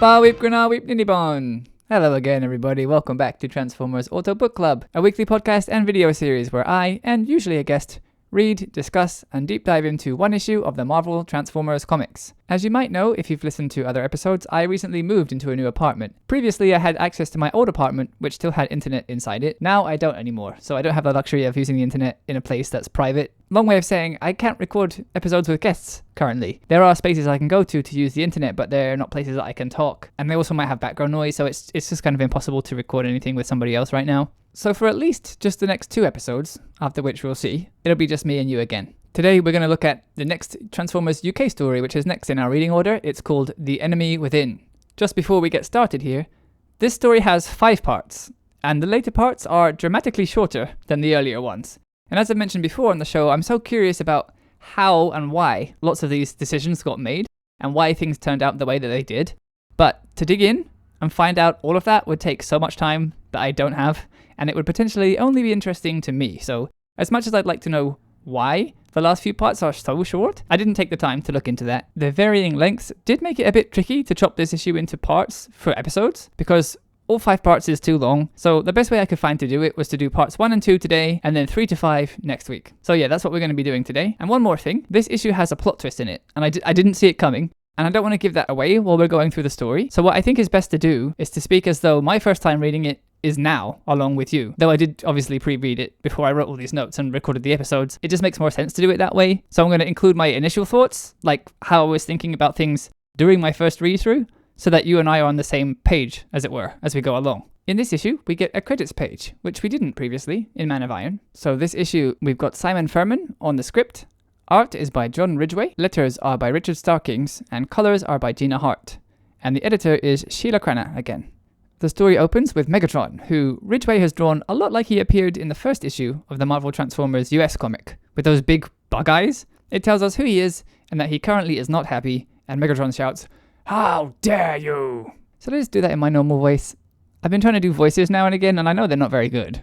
Ba weep Granagh weep Nini Bong. Hello again everybody, welcome back to Transformers AutoBook Club, a weekly podcast and video series where I, and usually a guest, read, discuss, and deep dive into one issue of the Marvel Transformers comics. As you might know if you've listened to other episodes, I recently moved into a new apartment. Previously I had access to my old apartment, which still had internet inside it. Now I don't anymore, so I don't have the luxury of using the internet in a place that's private. Long way of saying I can't record episodes with guests currently. There are spaces I can go to use the internet, but they're not places that I can talk. And they also might have background noise, so it's just kind of impossible to record anything with somebody else right now. So for at least just the next 2 episodes, after which we'll see, it'll be just me and you again. Today we're going to look at the next Transformers UK story, which is next in our reading order. It's called The Enemy Within. Just before we get started here, this story has 5 parts, and the later parts are dramatically shorter than the earlier ones. And as I mentioned before on the show, I'm so curious about how and why lots of these decisions got made, and why things turned out the way that they did. But to dig in and find out all of that would take so much time that I don't have, and it would potentially only be interesting to me. So as much as I'd like to know why the last few parts are so short, I didn't take the time to look into that. The varying lengths did make it a bit tricky to chop this issue into parts for episodes, because all 5 parts is too long. So the best way I could find to do it was to do parts 1 and 2 today, and then 3 to 5 next week. So yeah, that's what we're going to be doing today. And one more thing, this issue has a plot twist in it, and I didn't see it coming. And I don't want to give that away while we're going through the story. So what I think is best to do is to speak as though my first time reading it is now, along with you. Though I did obviously pre-read it before I wrote all these notes and recorded the episodes. It just makes more sense to do it that way. So I'm going to include my initial thoughts, like how I was thinking about things during my first read-through, so that you and I are on the same page, as it were, as we go along. In this issue, we get a credits page, which we didn't previously in Man of Iron. So this issue, we've got Simon Furman on the script. Art is by John Ridgway, letters are by Richard Starkings, and colours are by Gina Hart. And the editor is Sheila Cranagh again. The story opens with Megatron, who Ridgway has drawn a lot like he appeared in the first issue of the Marvel Transformers US comic, with those big bug eyes. It tells us who he is, and that he currently is not happy, and Megatron shouts, "How dare you!" So let's do that in my normal voice. I've been trying to do voices now and again, and I know they're not very good.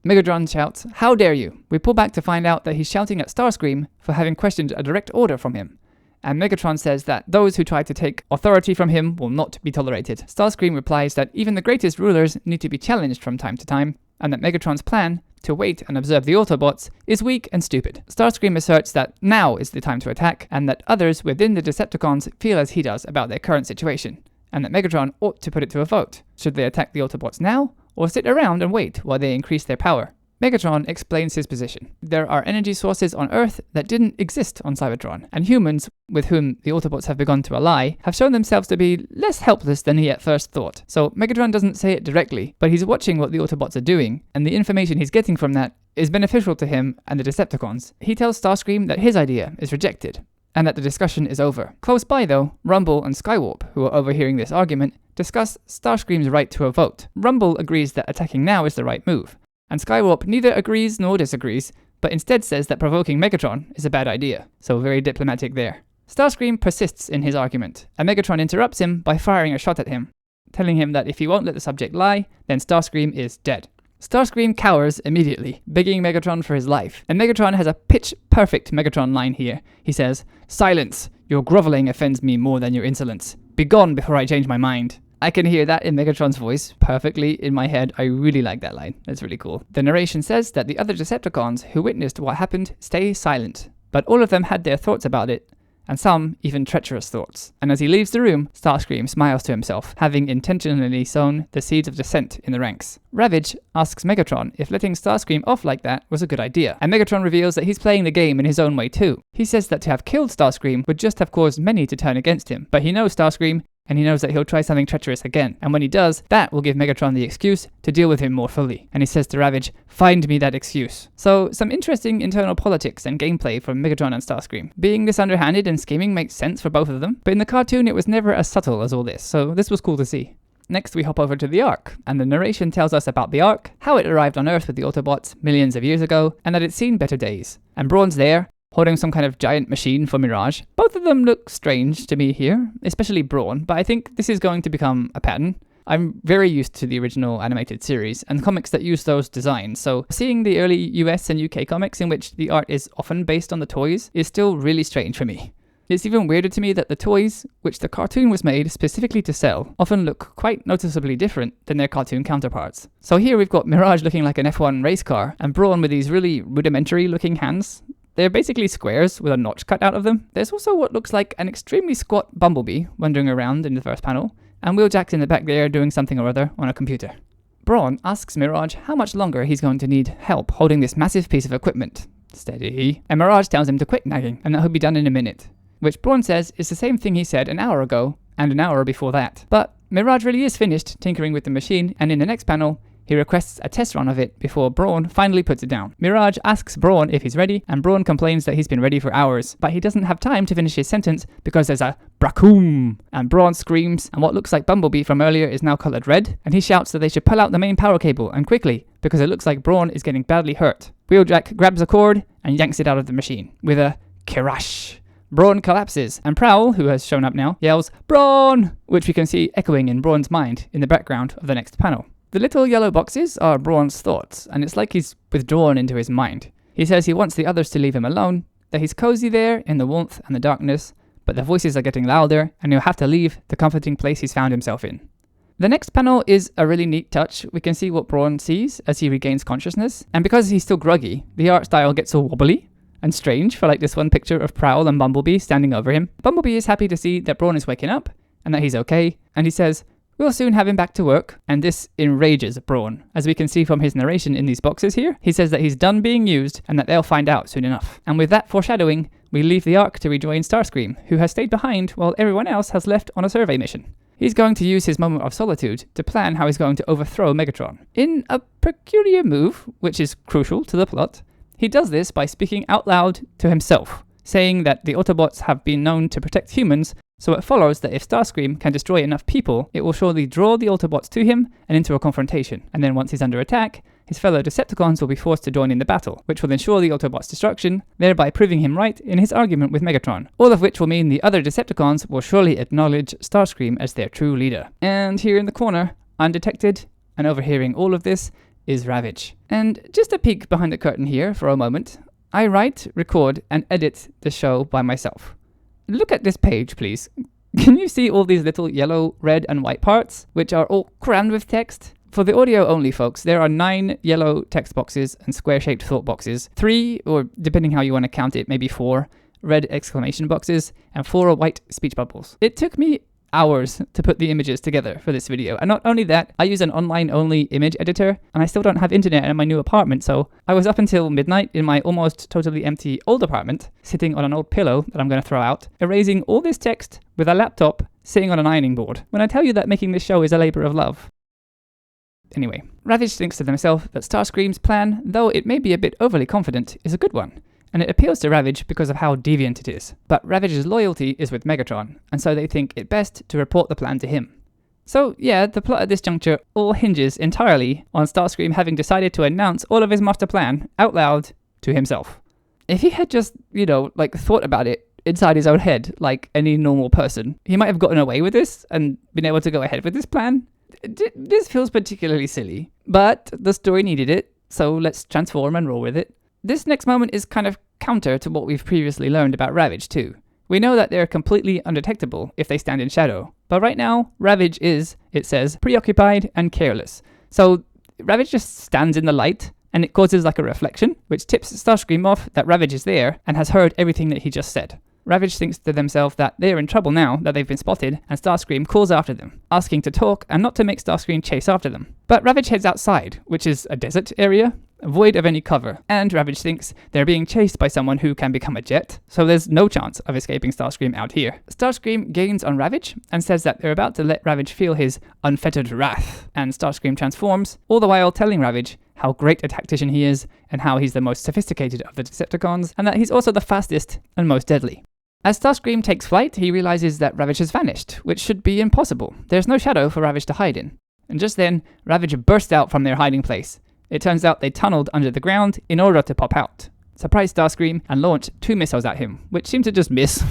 Megatron shouts, "How dare you!" We pull back to find out that he's shouting at Starscream for having questioned a direct order from him. And Megatron says that those who try to take authority from him will not be tolerated. Starscream replies that even the greatest rulers need to be challenged from time to time, and that Megatron's plan, to wait and observe the Autobots, is weak and stupid. Starscream asserts that now is the time to attack, and that others within the Decepticons feel as he does about their current situation, and that Megatron ought to put it to a vote. Should they attack the Autobots now, or sit around and wait while they increase their power? Megatron explains his position. There are energy sources on Earth that didn't exist on Cybertron, and humans, with whom the Autobots have begun to ally, have shown themselves to be less helpless than he at first thought. So Megatron doesn't say it directly, but he's watching what the Autobots are doing, and the information he's getting from that is beneficial to him and the Decepticons. He tells Starscream that his idea is rejected, and that the discussion is over. Close by though, Rumble and Skywarp, who are overhearing this argument, discuss Starscream's right to a vote. Rumble agrees that attacking now is the right move, and Skywarp neither agrees nor disagrees, but instead says that provoking Megatron is a bad idea. So very diplomatic there. Starscream persists in his argument, and Megatron interrupts him by firing a shot at him, telling him that if he won't let the subject lie, then Starscream is dead. Starscream cowers immediately, begging Megatron for his life, and Megatron has a pitch-perfect Megatron line here. He says, "Silence! Your groveling offends me more than your insolence. Be gone before I change my mind." I can hear that in Megatron's voice perfectly in my head. I really like that line. That's really cool. The narration says that the other Decepticons who witnessed what happened stay silent, but all of them had their thoughts about it, and some even treacherous thoughts. And as he leaves the room, Starscream smiles to himself, having intentionally sown the seeds of dissent in the ranks. Ravage asks Megatron if letting Starscream off like that was a good idea, and Megatron reveals that he's playing the game in his own way too. He says that to have killed Starscream would just have caused many to turn against him, but he knows Starscream, and he knows that he'll try something treacherous again, and when he does, that will give Megatron the excuse to deal with him more fully. And he says to Ravage, "Find me that excuse." So, some interesting internal politics and gameplay from Megatron and Starscream. Being this underhanded and scheming makes sense for both of them, but in the cartoon it was never as subtle as all this, so this was cool to see. Next we hop over to the Ark, and the narration tells us about the Ark, how it arrived on Earth with the Autobots millions of years ago, and that it's seen better days. And Brawn's there, holding some kind of giant machine for Mirage. Both of them look strange to me here, especially Brawn, but I think this is going to become a pattern. I'm very used to the original animated series and comics that use those designs, so seeing the early US and UK comics in which the art is often based on the toys is still really strange for me. It's even weirder to me that the toys, which the cartoon was made specifically to sell, often look quite noticeably different than their cartoon counterparts. So here we've got Mirage looking like an F1 race car, and Brawn with these really rudimentary looking hands. They're basically squares with a notch cut out of them. There's also what looks like an extremely squat Bumblebee wandering around in the first panel, and Wheeljack's in the back there doing something or other on a computer. Brawn asks Mirage how much longer he's going to need help holding this massive piece of equipment. Steady. And Mirage tells him to quit nagging, and that he'll be done in a minute. Which Brawn says is the same thing he said an hour ago, and an hour before that. But Mirage really is finished tinkering with the machine, and in the next panel, he requests a test run of it before Brawn finally puts it down. Mirage asks Brawn if he's ready, and Brawn complains that he's been ready for hours, but he doesn't have time to finish his sentence because there's a bracoom, and Brawn screams, and what looks like Bumblebee from earlier is now coloured red, and he shouts that they should pull out the main power cable, and quickly, because it looks like Brawn is getting badly hurt. Wheeljack grabs a cord and yanks it out of the machine, with a kirash. Brawn collapses, and Prowl, who has shown up now, yells, "Brawn!" which we can see echoing in Brawn's mind in the background of the next panel. The little yellow boxes are Brawn's thoughts, and it's like he's withdrawn into his mind. He says he wants the others to leave him alone, that he's cozy there in the warmth and the darkness, but the voices are getting louder, and he'll have to leave the comforting place he's found himself in. The next panel is a really neat touch. We can see what Brawn sees as he regains consciousness, and because he's still groggy, the art style gets all wobbly and strange for like this one picture of Prowl and Bumblebee standing over him. Bumblebee is happy to see that Brawn is waking up and that he's okay, and he says, "We'll soon have him back to work," and this enrages Brawn. As we can see from his narration in these boxes here, he says that he's done being used and that they'll find out soon enough. And with that foreshadowing, we leave the Ark to rejoin Starscream, who has stayed behind while everyone else has left on a survey mission. He's going to use his moment of solitude to plan how he's going to overthrow Megatron. In a peculiar move, which is crucial to the plot, he does this by speaking out loud to himself, saying that the Autobots have been known to protect humans, so it follows that if Starscream can destroy enough people, it will surely draw the Autobots to him and into a confrontation. And then once he's under attack, his fellow Decepticons will be forced to join in the battle, which will ensure the Autobots' destruction, thereby proving him right in his argument with Megatron. All of which will mean the other Decepticons will surely acknowledge Starscream as their true leader. And here in the corner, undetected and overhearing all of this, is Ravage. And just a peek behind the curtain here for a moment, I write, record, and edit the show by myself. Look at this page, please. Can you see all these little yellow, red, and white parts, which are all crammed with text? For the audio only folks, there are 9 yellow text boxes and square-shaped thought boxes, 3, or depending how you want to count it, maybe 4, red exclamation boxes, and 4 white speech bubbles. It took me hours to put the images together for this video, and not only that, I use an online-only image editor, and I still don't have internet in my new apartment, so I was up until midnight in my almost totally empty old apartment, sitting on an old pillow that I'm going to throw out, erasing all this text with a laptop sitting on an ironing board, when I tell you that making this show is a labour of love. Anyway, Ravage thinks to himself that Starscream's plan, though it may be a bit overly confident, is a good one, and it appeals to Ravage because of how deviant it is. But Ravage's loyalty is with Megatron, and so they think it best to report the plan to him. So yeah, the plot at this juncture all hinges entirely on Starscream having decided to announce all of his master plan out loud to himself. If he had just, thought about it inside his own head like any normal person, he might have gotten away with this and been able to go ahead with this plan. This feels particularly silly, but the story needed it, so let's transform and roll with it. This next moment is kind of counter to what we've previously learned about Ravage too. We know that they're completely undetectable if they stand in shadow, but right now, Ravage is, it says, preoccupied and careless. So Ravage just stands in the light, and it causes like a reflection, which tips Starscream off that Ravage is there and has heard everything that he just said. Ravage thinks to themselves that they're in trouble now that they've been spotted, and Starscream calls after them, asking to talk and not to make Starscream chase after them. But Ravage heads outside, which is a desert area, void of any cover, and Ravage thinks they're being chased by someone who can become a jet, so there's no chance of escaping Starscream out here. Starscream gains on Ravage and says that they're about to let Ravage feel his unfettered wrath, and Starscream transforms, all the while telling Ravage how great a tactician he is, and how he's the most sophisticated of the Decepticons, and that he's also the fastest and most deadly. As Starscream takes flight, he realizes that Ravage has vanished, which should be impossible. There's no shadow for Ravage to hide in. And just then, Ravage bursts out from their hiding place. It turns out they tunneled under the ground in order to pop out, surprise Starscream, and launch 2 missiles at him, which seem to just miss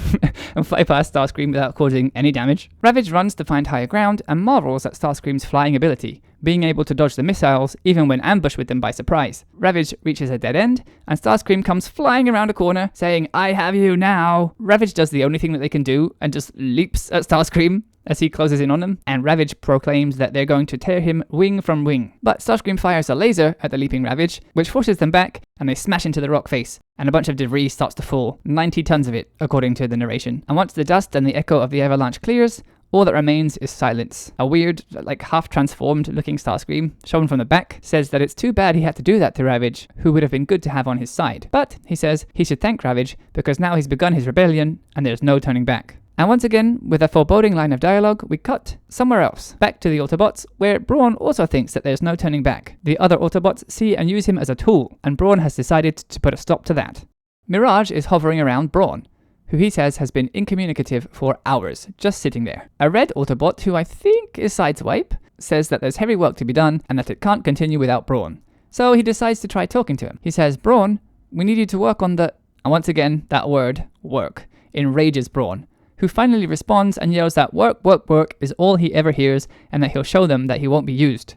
and fly past Starscream without causing any damage. Ravage runs to find higher ground and marvels at Starscream's flying ability, being able to dodge the missiles even when ambushed with them by surprise. Ravage reaches a dead end, and Starscream comes flying around a corner, saying, "I have you now!" Ravage does the only thing that they can do, and just leaps at Starscream as he closes in on them, and Ravage proclaims that they're going to tear him wing from wing. But Starscream fires a laser at the leaping Ravage, which forces them back, and they smash into the rock face, and a bunch of debris starts to fall, 90 tons of it, according to the narration. And once the dust and the echo of the avalanche clears, all that remains is silence. A weird, half-transformed looking Starscream, shown from the back, says that it's too bad he had to do that to Ravage, who would have been good to have on his side. But, he says, he should thank Ravage, because now he's begun his rebellion, and there's no turning back. And once again, with a foreboding line of dialogue, we cut somewhere else, back to the Autobots, where Brawn also thinks that there's no turning back. The other Autobots see and use him as a tool, and Brawn has decided to put a stop to that. Mirage is hovering around Brawn, who he says has been incommunicative for hours, just sitting there. A red Autobot, who I think is Sideswipe, says that there's heavy work to be done, and that it can't continue without Brawn. So he decides to try talking to him. He says, "Brawn, we need you to work on the..." And once again, that word, work, enrages Brawn, who finally responds and yells that work, work, work is all he ever hears, and that he'll show them that he won't be used.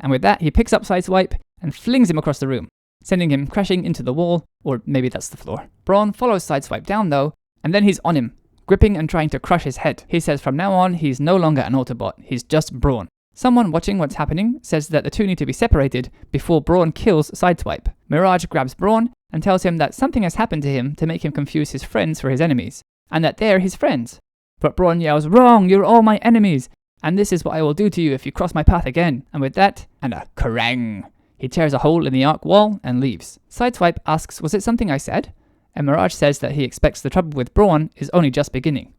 And with that, he picks up Sideswipe and flings him across the room, sending him crashing into the wall, or maybe that's the floor. Brawn follows Sideswipe down though, and then he's on him, gripping and trying to crush his head. He says from now on, he's no longer an Autobot, he's just Brawn. Someone watching what's happening says that the two need to be separated before Brawn kills Sideswipe. Mirage grabs Brawn and tells him that something has happened to him to make him confuse his friends for his enemies, and that they're his friends. But Brawn yells, "Wrong, you're all my enemies, and this is what I will do to you if you cross my path again." And with that, and a kerrang! He tears a hole in the arc wall and leaves. Sideswipe asks, "Was it something I said?" And Mirage says that he expects the trouble with Brawn is only just beginning.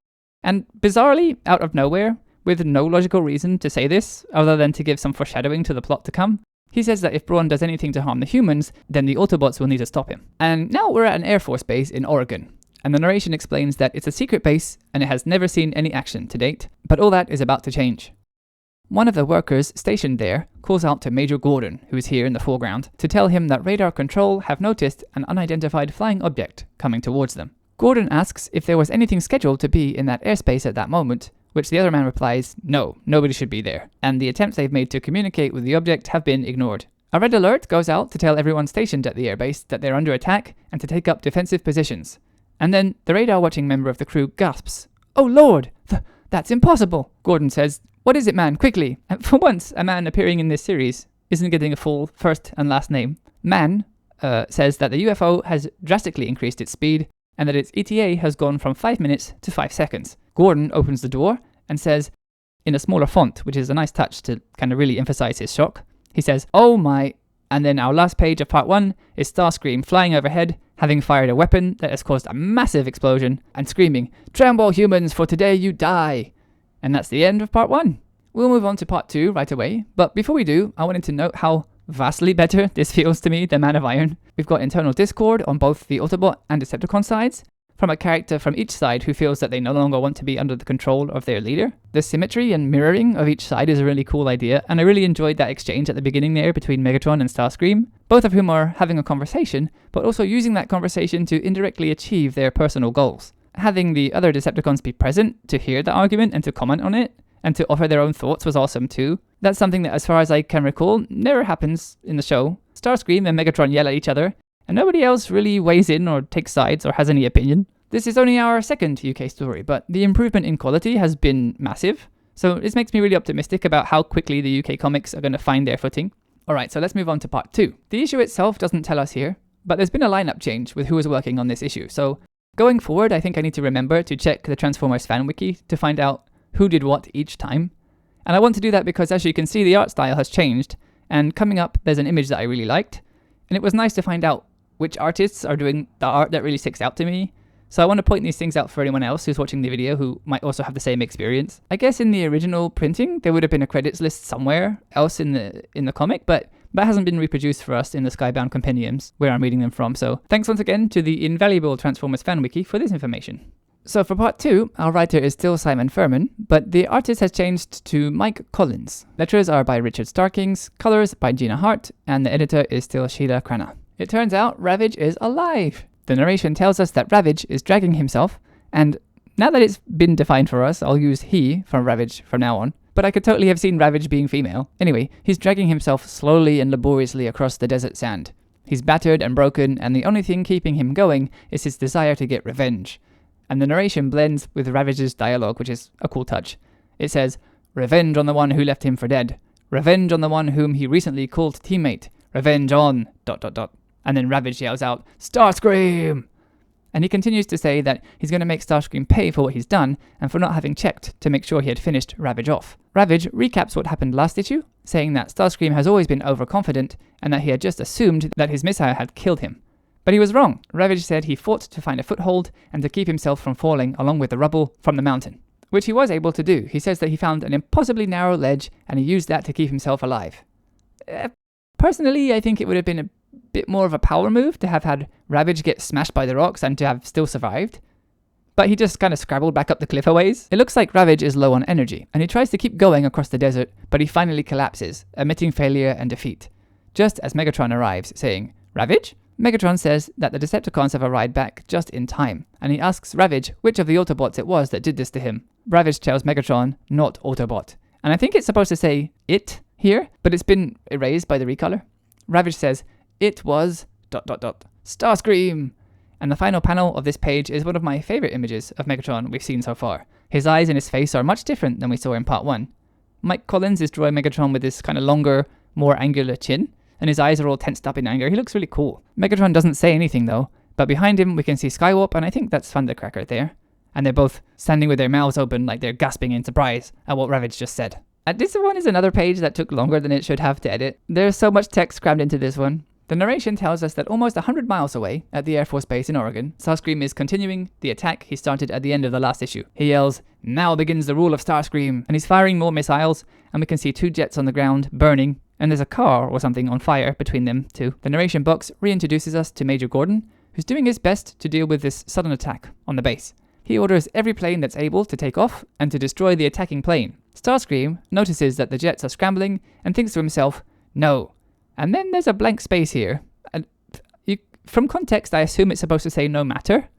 And bizarrely, out of nowhere, with no logical reason to say this, other than to give some foreshadowing to the plot to come, he says that if Brawn does anything to harm the humans, then the Autobots will need to stop him. And now we're at an Air Force base in Oregon, and the narration explains that it's a secret base and it has never seen any action to date, but all that is about to change. One of the workers stationed there calls out to Major Gordon, who is here in the foreground, to tell him that Radar Control have noticed an unidentified flying object coming towards them. Gordon asks if there was anything scheduled to be in that airspace at that moment, which the other man replies, no, nobody should be there, and the attempts they've made to communicate with the object have been ignored. A red alert goes out to tell everyone stationed at the airbase that they're under attack and to take up defensive positions. And then the radar-watching member of the crew gasps, "Oh lord, that's impossible!" Gordon says, "What is it, man? Quickly!" And for once, a man appearing in this series isn't getting a full first and last name. Man says that the UFO has drastically increased its speed and that its ETA has gone from 5 minutes to 5 seconds. Gordon opens the door and says, in a smaller font, which is a nice touch to kind of really emphasize his shock, he says, "Oh my," and then our last page of part 1 is Starscream flying overhead, having fired a weapon that has caused a massive explosion, and screaming, "Tremble humans, for today you die!" And that's the end of part 1. We'll move on to part 2 right away, but before we do, I wanted to note how vastly better this feels to me than Man of Iron. We've got internal discord on both the Autobot and Decepticon sides, from a character from each side who feels that they no longer want to be under the control of their leader. The symmetry and mirroring of each side is a really cool idea, and I really enjoyed that exchange at the beginning there between Megatron and Starscream, both of whom are having a conversation, but also using that conversation to indirectly achieve their personal goals. Having the other Decepticons be present to hear the argument and to comment on it, and to offer their own thoughts was awesome too. That's something that, as far as I can recall, never happens in the show. Starscream and Megatron yell at each other, and nobody else really weighs in or takes sides or has any opinion. This is only our second UK story, but the improvement in quality has been massive, so this makes me really optimistic about how quickly the UK comics are going to find their footing. Alright, so let's move on to part 2. The issue itself doesn't tell us here, but there's been a lineup change with who is working on this issue, so going forward I think I need to remember to check the Transformers fan wiki to find out who did what each time. And I want to do that because, as you can see, the art style has changed, and coming up there's an image that I really liked, and it was nice to find out which artists are doing the art that really sticks out to me. So I want to point these things out for anyone else who's watching the video who might also have the same experience. I guess in the original printing there would have been a credits list somewhere else in the comic, but that hasn't been reproduced for us in the Skybound compendiums where I'm reading them from, so thanks once again to the invaluable Transformers fan wiki for this information. So for part 2, our writer is still Simon Furman, but the artist has changed to Mike Collins. Letters are by Richard Starkings, colors by Gina Hart, and the editor is still Sheila Cranagh. It turns out Ravage is alive! The narration tells us that Ravage is dragging himself, and now that it's been defined for us, I'll use he from Ravage from now on, but I could totally have seen Ravage being female. Anyway, he's dragging himself slowly and laboriously across the desert sand. He's battered and broken, and the only thing keeping him going is his desire to get revenge. And the narration blends with Ravage's dialogue, which is a cool touch. It says, "Revenge on the one who left him for dead. Revenge on the one whom he recently called teammate. Revenge on... ... And then Ravage yells out, "Starscream!" And he continues to say that he's going to make Starscream pay for what he's done and for not having checked to make sure he had finished Ravage off. Ravage recaps what happened last issue, saying that Starscream has always been overconfident and that he had just assumed that his missile had killed him. But he was wrong. Ravage said he fought to find a foothold and to keep himself from falling along with the rubble from the mountain, which he was able to do. He says that he found an impossibly narrow ledge and he used that to keep himself alive. Personally, I think it would have been a bit more of a power move to have had Ravage get smashed by the rocks and to have still survived. But he just kind of scrabbled back up the cliff a ways. It looks like Ravage is low on energy, and he tries to keep going across the desert, but he finally collapses, admitting failure and defeat. Just as Megatron arrives, saying, "Ravage?" Megatron says that the Decepticons have arrived back just in time, and he asks Ravage which of the Autobots it was that did this to him. Ravage tells Megatron, "Not Autobot." And I think it's supposed to say "it" here, but it's been erased by the recolor. Ravage says, "It was... ... Starscream!" And the final panel of this page is one of my favorite images of Megatron we've seen so far. His eyes and his face are much different than we saw in part 1. Mike Collins is drawing Megatron with this kind of longer, more angular chin, and his eyes are all tensed up in anger. He looks really cool. Megatron doesn't say anything though, but behind him we can see Skywarp, and I think that's Thundercracker there. And they're both standing with their mouths open like they're gasping in surprise at what Ravage just said. This one is another page that took longer than it should have to edit. There's so much text crammed into this one. The narration tells us that almost 100 miles away, at the Air Force Base in Oregon, Starscream is continuing the attack he started at the end of the last issue. He yells, "Now begins the rule of Starscream," and he's firing more missiles, and we can see 2 jets on the ground, burning, and there's a car or something on fire between them too. The narration box reintroduces us to Major Gordon, who's doing his best to deal with this sudden attack on the base. He orders every plane that's able to take off and to destroy the attacking plane. Starscream notices that the jets are scrambling and thinks to himself, "No." And then there's a blank space here. And from context, I assume it's supposed to say "no matter."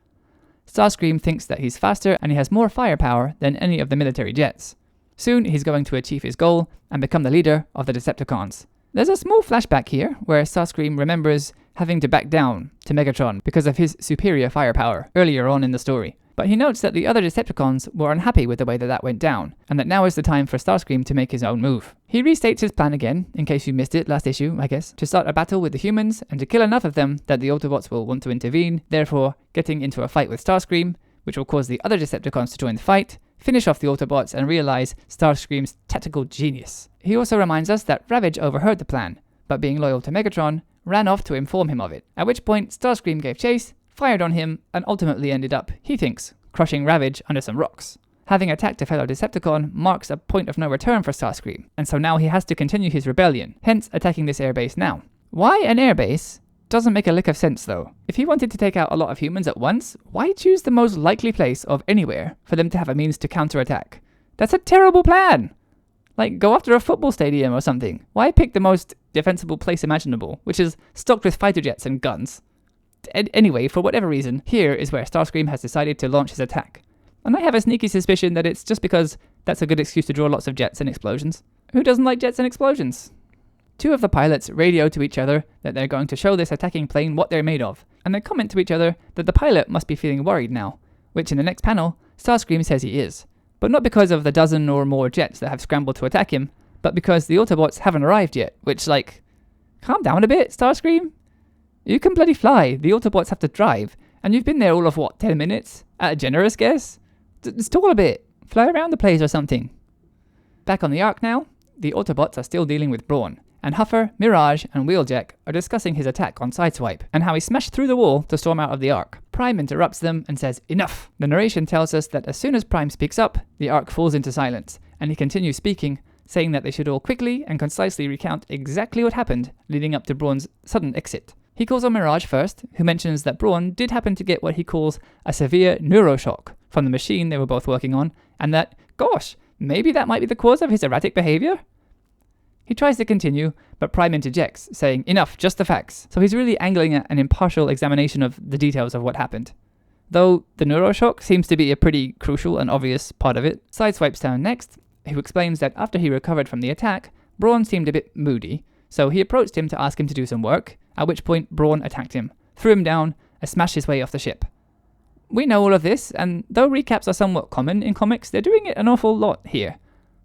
Starscream thinks that he's faster and he has more firepower than any of the military jets. Soon he's going to achieve his goal and become the leader of the Decepticons. There's a small flashback here where Starscream remembers having to back down to Megatron because of his superior firepower earlier on in the story. But he notes that the other Decepticons were unhappy with the way that went down, and that now is the time for Starscream to make his own move. He restates his plan again, in case you missed it last issue, I guess, to start a battle with the humans and to kill enough of them that the Autobots will want to intervene, therefore getting into a fight with Starscream, which will cause the other Decepticons to join the fight, finish off the Autobots and realize Starscream's tactical genius. He also reminds us that Ravage overheard the plan, but being loyal to Megatron, ran off to inform him of it, at which point Starscream gave chase, fired on him, and ultimately ended up, he thinks, crushing Ravage under some rocks. Having attacked a fellow Decepticon marks a point of no return for Starscream, and so now he has to continue his rebellion, hence attacking this airbase now. Why an airbase? Doesn't make a lick of sense though. If he wanted to take out a lot of humans at once, why choose the most likely place of anywhere for them to have a means to counterattack? That's a terrible plan! Like, go after a football stadium or something. Why pick the most defensible place imaginable, which is stocked with fighter jets and guns? Anyway, for whatever reason, here is where Starscream has decided to launch his attack. And I have a sneaky suspicion that it's just because that's a good excuse to draw lots of jets and explosions. Who doesn't like jets and explosions? 2 of the pilots radio to each other that they're going to show this attacking plane what they're made of, and they comment to each other that the pilot must be feeling worried now, which in the next panel, Starscream says he is. But not because of the dozen or more jets that have scrambled to attack him, but because the Autobots haven't arrived yet, which, like, calm down a bit, Starscream? You can bloody fly, the Autobots have to drive, and you've been there all of, 10 minutes? At a generous guess? Stall a bit, fly around the place or something. Back on the Ark now, the Autobots are still dealing with Brawn, and Huffer, Mirage, and Wheeljack are discussing his attack on Sideswipe, and how he smashed through the wall to storm out of the Ark. Prime interrupts them and says, "Enough!" The narration tells us that as soon as Prime speaks up, the Ark falls into silence, and he continues speaking, saying that they should all quickly and concisely recount exactly what happened leading up to Brawn's sudden exit. He calls on Mirage first, who mentions that Brawn did happen to get what he calls a severe neuroshock from the machine they were both working on, and that, gosh, maybe that might be the cause of his erratic behavior? He tries to continue, but Prime interjects, saying, "Enough, just the facts." So he's really angling at an impartial examination of the details of what happened. Though the neuroshock seems to be a pretty crucial and obvious part of it. Sideswipe's down next, who explains that after he recovered from the attack, Brawn seemed a bit moody, so he approached him to ask him to do some work, at which point Brawn attacked him, threw him down, and smashed his way off the ship. We know all of this, and though recaps are somewhat common in comics, they're doing it an awful lot here.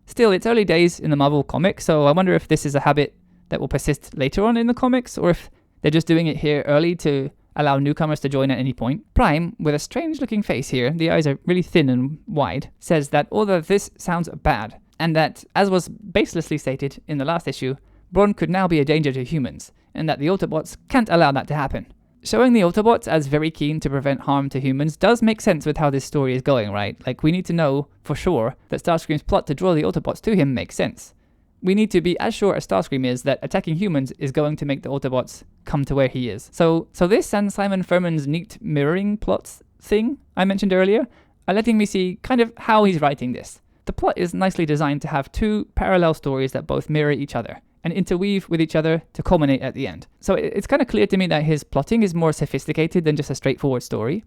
Still, it's early days in the Marvel comics, so I wonder if this is a habit that will persist later on in the comics, or if they're just doing it here early to allow newcomers to join at any point. Prime, with a strange-looking face here, the eyes are really thin and wide, says that all of this sounds bad, and that, as was baselessly stated in the last issue, Brawn could now be a danger to humans, and that the Autobots can't allow that to happen. Showing the Autobots as very keen to prevent harm to humans does make sense with how this story is going, right? Like, we need to know for sure that Starscream's plot to draw the Autobots to him makes sense. We need to be as sure as Starscream is that attacking humans is going to make the Autobots come to where he is. So this and Simon Furman's neat mirroring plots thing I mentioned earlier are letting me see kind of how he's writing this. The plot is nicely designed to have two parallel stories that both mirror each other and interweave with each other to culminate at the end. So it's kind of clear to me that his plotting is more sophisticated than just a straightforward story.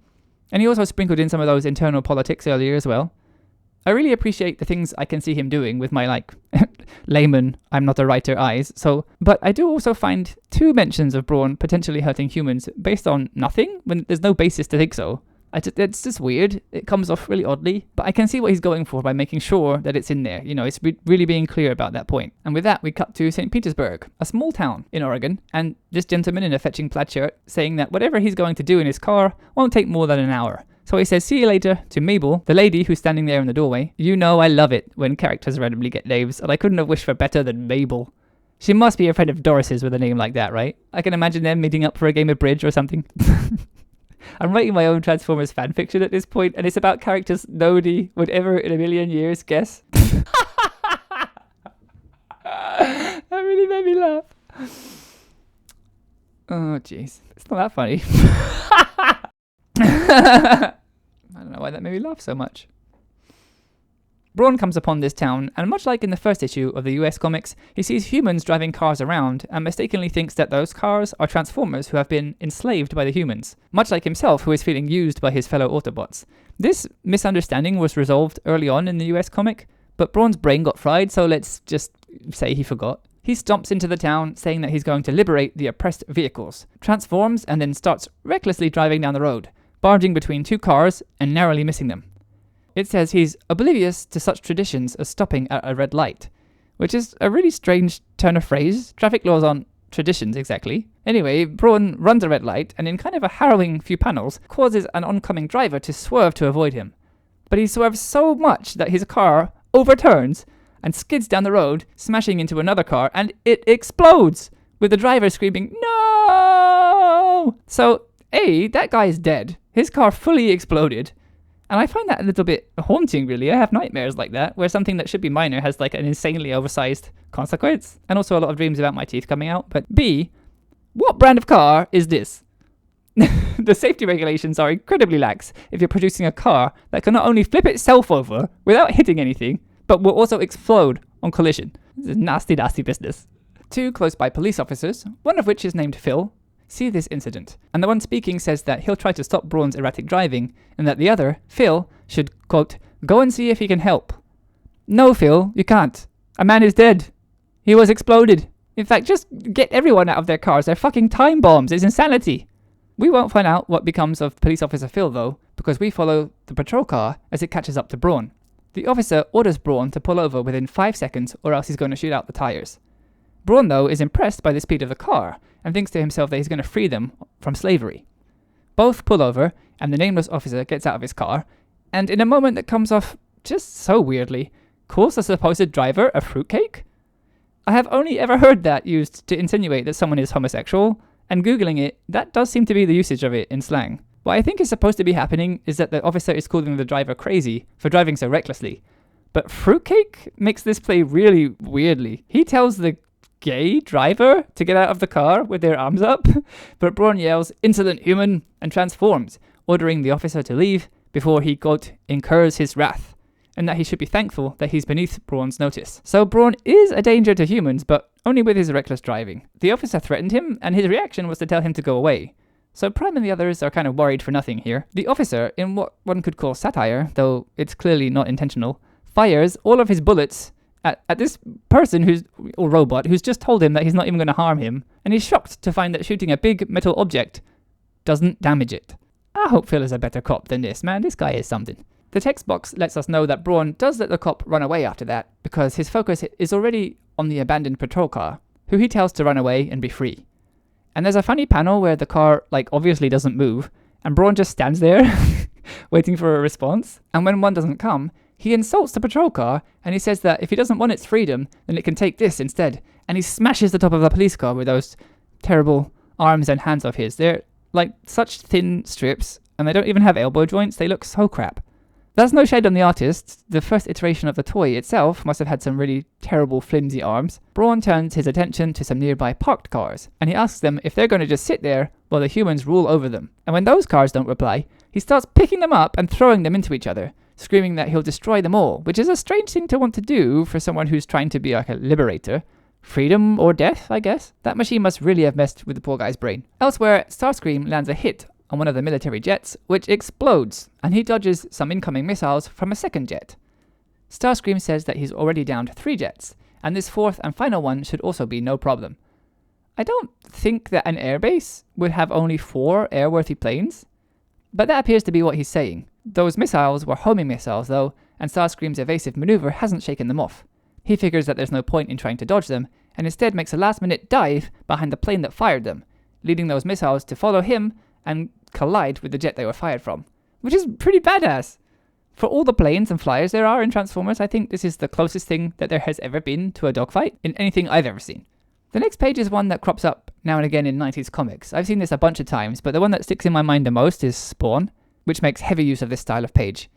And he also sprinkled in some of those internal politics earlier as well. I really appreciate the things I can see him doing with my, layman, I'm not a writer eyes. But I do also find two mentions of Brawn potentially hurting humans based on nothing, when there's no basis to think so. It's just weird. It comes off really oddly, but I can see what he's going for by making sure that it's in there. It's really being clear about that point. And with that, we cut to St. Petersburg, a small town in Oregon, and this gentleman in a fetching plaid shirt saying that whatever he's going to do in his car won't take more than an hour. So he says, "See you later," to Mabel, the lady who's standing there in the doorway. You know I love it when characters randomly get names, and I couldn't have wished for better than Mabel. She must be a friend of Doris's with a name like that, right? I can imagine them meeting up for a game of bridge or something. I'm writing my own Transformers fanfiction at this point, and it's about characters nobody would ever in a million years guess. That really made me laugh. Oh, jeez. It's not that funny. I don't know why that made me laugh so much. Brawn comes upon this town, and much like in the first issue of the US comics, he sees humans driving cars around and mistakenly thinks that those cars are Transformers who have been enslaved by the humans, much like himself who is feeling used by his fellow Autobots. This misunderstanding was resolved early on in the US comic, but Brawn's brain got fried, so let's just say he forgot. He stomps into the town, saying that he's going to liberate the oppressed vehicles, transforms, and then starts recklessly driving down the road, barging between two cars and narrowly missing them. It says he's oblivious to such traditions as stopping at a red light, which is a really strange turn of phrase. Traffic laws aren't traditions exactly. Anyway, Brawn runs a red light and in kind of a harrowing few panels causes an oncoming driver to swerve to avoid him. But he swerves so much that his car overturns and skids down the road, smashing into another car, and it explodes, with the driver screaming, "No!" So, that guy is dead. His car fully exploded. And I find that a little bit haunting, really. I have nightmares like that, where something that should be minor has an insanely oversized consequence. And also a lot of dreams about my teeth coming out. But B, what brand of car is this? The safety regulations are incredibly lax if you're producing a car that can not only flip itself over without hitting anything, but will also explode on collision. This is nasty, nasty business. Two close-by police officers, one of which is named Phil, see this incident, and the one speaking says that he'll try to stop Brawn's erratic driving, and that the other, Phil, should, quote, "go and see if he can help." No, Phil, you can't. A man is dead. He was exploded. In fact, just get everyone out of their cars. They're fucking time bombs. It's insanity. We won't find out what becomes of police officer Phil, though, because we follow the patrol car as it catches up to Brawn. The officer orders Brawn to pull over within 5 seconds, or else he's going to shoot out the tires. Brawn, though, is impressed by the speed of the car, and thinks to himself that he's going to free them from slavery. Both pull over, and the nameless officer gets out of his car, and in a moment that comes off just so weirdly, calls the supposed driver a fruitcake? I have only ever heard that used to insinuate that someone is homosexual, and Googling it, that does seem to be the usage of it in slang. What I think is supposed to be happening is that the officer is calling the driver crazy for driving so recklessly. But fruitcake makes this play really weirdly. He tells the gay driver to get out of the car with their arms up, but Brawn yells, "Insolent human," and transforms, ordering the officer to leave before he, quote, "incurs his wrath," and that he should be thankful that he's beneath Brawn's notice. So Brawn is a danger to humans, but only with his reckless driving. The officer threatened him, and his reaction was to tell him to go away. So Prime and the others are kind of worried for nothing here. The officer, in what one could call satire, though it's clearly not intentional, fires all of his bullets at this person or robot who's just told him that he's not even going to harm him, and he's shocked to find that shooting a big metal object doesn't damage it. I hope Phil is a better cop than this, man. This guy is something. The text box lets us know that Brawn does let the cop run away after that, because his focus is already on the abandoned patrol car, who he tells to run away and be free. And there's a funny panel where the car, obviously doesn't move, and Brawn just stands there, waiting for a response. And when one doesn't come, he insults the patrol car, and he says that if he doesn't want its freedom, then it can take this instead. And he smashes the top of the police car with those terrible arms and hands of his. They're like such thin strips, and they don't even have elbow joints. They look so crap. That's no shade on the artist. The first iteration of the toy itself must have had some really terrible flimsy arms. Brawn turns his attention to some nearby parked cars, and he asks them if they're going to just sit there while the humans rule over them. And when those cars don't reply, he starts picking them up and throwing them into each other, screaming that he'll destroy them all, which is a strange thing to want to do for someone who's trying to be like a liberator. Freedom or death, I guess. That machine must really have messed with the poor guy's brain. Elsewhere, Starscream lands a hit on one of the military jets, which explodes, and he dodges some incoming missiles from a second jet. Starscream says that he's already downed 3 jets, and this fourth and final one should also be no problem. I don't think that an airbase would have only 4 airworthy planes, but that appears to be what he's saying. Those missiles were homing missiles though, and Starscream's evasive maneuver hasn't shaken them off. He figures that there's no point in trying to dodge them, and instead makes a last-minute dive behind the plane that fired them, leading those missiles to follow him and collide with the jet they were fired from, which is pretty badass. For all the planes and flyers there are in Transformers, I think this is the closest thing that there has ever been to a dogfight in anything I've ever seen. The next page is one that crops up now and again in 90s comics. I've seen this a bunch of times, but the one that sticks in my mind the most is Spawn, which makes heavy use of this style of page.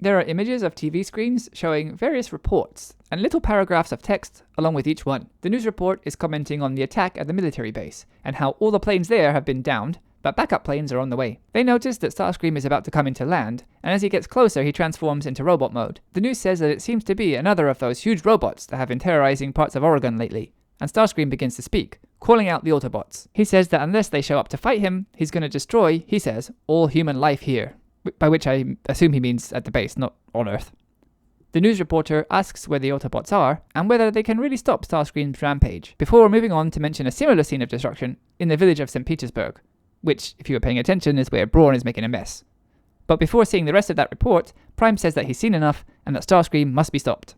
There are images of TV screens showing various reports and little paragraphs of text along with each one. The news report is commenting on the attack at the military base and how all the planes there have been downed, but backup planes are on the way. They notice that Starscream is about to come into land, and as he gets closer he transforms into robot mode. The news says that it seems to be another of those huge robots that have been terrorizing parts of Oregon lately, and Starscream begins to speak, calling out the Autobots. He says that unless they show up to fight him, he's going to destroy, he says, all human life here, by which I assume he means at the base, not on Earth. The news reporter asks where the Autobots are, and whether they can really stop Starscream's rampage, before moving on to mention a similar scene of destruction in the village of St. Petersburg, which, if you were paying attention, is where Brawn is making a mess. But before seeing the rest of that report, Prime says that he's seen enough, and that Starscream must be stopped.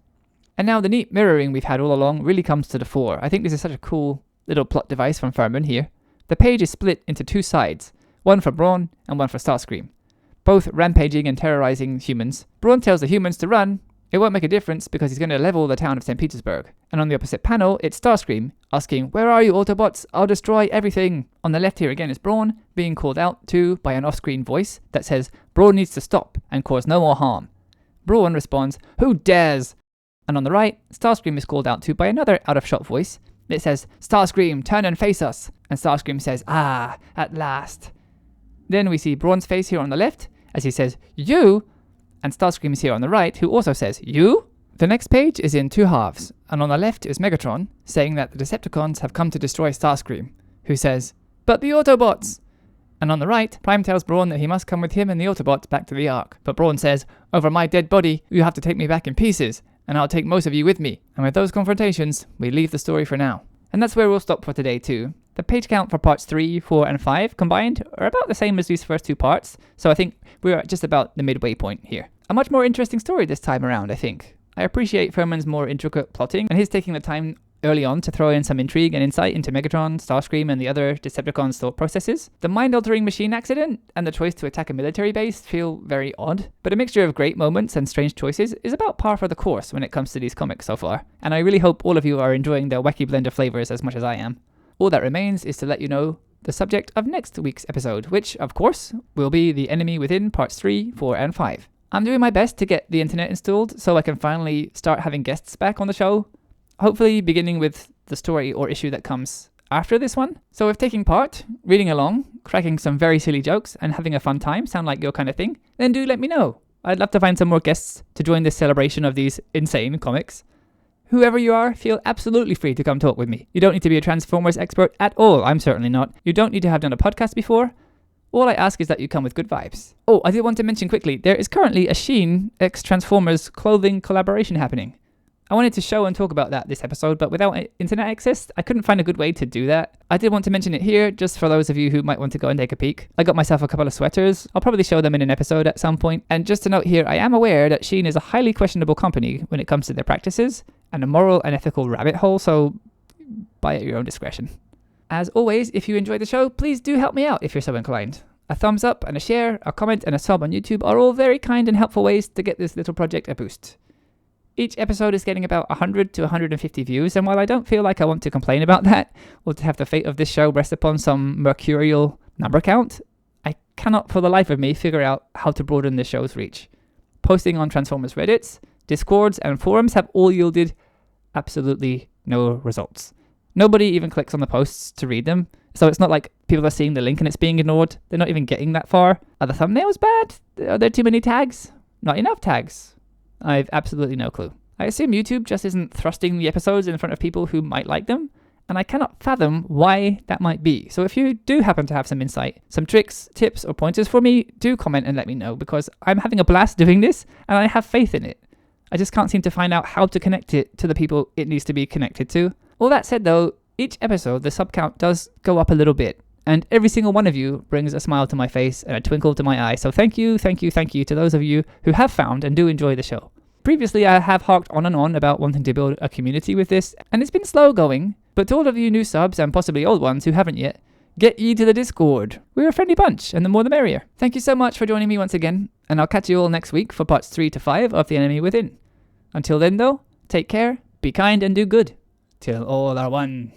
And now the neat mirroring we've had all along really comes to the fore. I think this is such a cool little plot device from Furman here. The page is split into 2 sides, one for Brawn and one for Starscream, both rampaging and terrorizing humans. Brawn tells the humans to run. It won't make a difference because he's going to level the town of St. Petersburg. And on the opposite panel, it's Starscream asking, "Where are you, Autobots? I'll destroy everything." On the left here again is Brawn being called out to by an off-screen voice that says, "Brawn needs to stop and cause no more harm." Brawn responds, "Who dares?" And on the right, Starscream is called out to by another out-of-shot voice. It says, "Starscream, turn and face us." And Starscream says, "Ah, at last." Then we see Brawn's face here on the left as he says, "You?" And Starscream is here on the right, who also says, "You?" The next page is in 2 halves, and on the left is Megatron, saying that the Decepticons have come to destroy Starscream, who says, "But the Autobots!" And on the right, Prime tells Brawn that he must come with him and the Autobots back to the Ark. But Brawn says, "Over my dead body, you have to take me back in pieces, and I'll take most of you with me." And with those confrontations, we leave the story for now. And that's where we'll stop for today too. The page count for parts 3, 4, and 5 combined are about the same as these first 2 parts, so I think we're at just about the midway point here. A much more interesting story this time around, I think. I appreciate Furman's more intricate plotting, and his taking the time early on to throw in some intrigue and insight into Megatron, Starscream, and the other Decepticons' thought processes. The mind-altering machine accident and the choice to attack a military base feel very odd, but a mixture of great moments and strange choices is about par for the course when it comes to these comics so far, and I really hope all of you are enjoying the wacky blend of flavors as much as I am. All that remains is to let you know the subject of next week's episode, which, of course, will be The Enemy Within Parts 3, 4, and 5. I'm doing my best to get the internet installed so I can finally start having guests back on the show, hopefully beginning with the story or issue that comes after this one. So if taking part, reading along, cracking some very silly jokes, and having a fun time sound like your kind of thing, then do let me know. I'd love to find some more guests to join this celebration of these insane comics. Whoever you are, feel absolutely free to come talk with me. You don't need to be a Transformers expert at all, I'm certainly not. You don't need to have done a podcast before. All I ask is that you come with good vibes. Oh, I did want to mention quickly, there is currently a Shein x Transformers clothing collaboration happening. I wanted to show and talk about that this episode, but without internet access, I couldn't find a good way to do that. I did want to mention it here, just for those of you who might want to go and take a peek. I got myself a couple of sweaters. I'll probably show them in an episode at some point. And just to note here, I am aware that Shein is a highly questionable company when it comes to their practices, and a moral and ethical rabbit hole, so buy at your own discretion. As always, if you enjoyed the show, please do help me out if you're so inclined. A thumbs up and a share, a comment and a sub on YouTube are all very kind and helpful ways to get this little project a boost. Each episode is getting about 100 to 150 views, and while I don't feel like I want to complain about that, or to have the fate of this show rest upon some mercurial number count, I cannot for the life of me figure out how to broaden this show's reach. Posting on Transformers Reddits, Discords, and forums have all yielded absolutely no results. Nobody even clicks on the posts to read them, so it's not like people are seeing the link and it's being ignored. They're not even getting that far. Are the thumbnails bad? Are there too many tags? Not enough tags? I've absolutely no clue. I assume YouTube just isn't thrusting the episodes in front of people who might like them, and I cannot fathom why that might be. So if you do happen to have some insight, some tricks, tips, or pointers for me, do comment and let me know, because I'm having a blast doing this, and I have faith in it. I just can't seem to find out how to connect it to the people it needs to be connected to. All that said though, each episode the sub count does go up a little bit, and every single one of you brings a smile to my face and a twinkle to my eye. So thank you to those of you who have found and do enjoy the show. Previously, I have harked on and on about wanting to build a community with this, and it's been slow going, but to all of you new subs and possibly old ones who haven't yet, get ye to the Discord. We're a friendly bunch, and the more the merrier. Thank you so much for joining me once again, and I'll catch you all next week for parts 3 to 5 of The Enemy Within. Until then though, take care, be kind and do good, till all are one.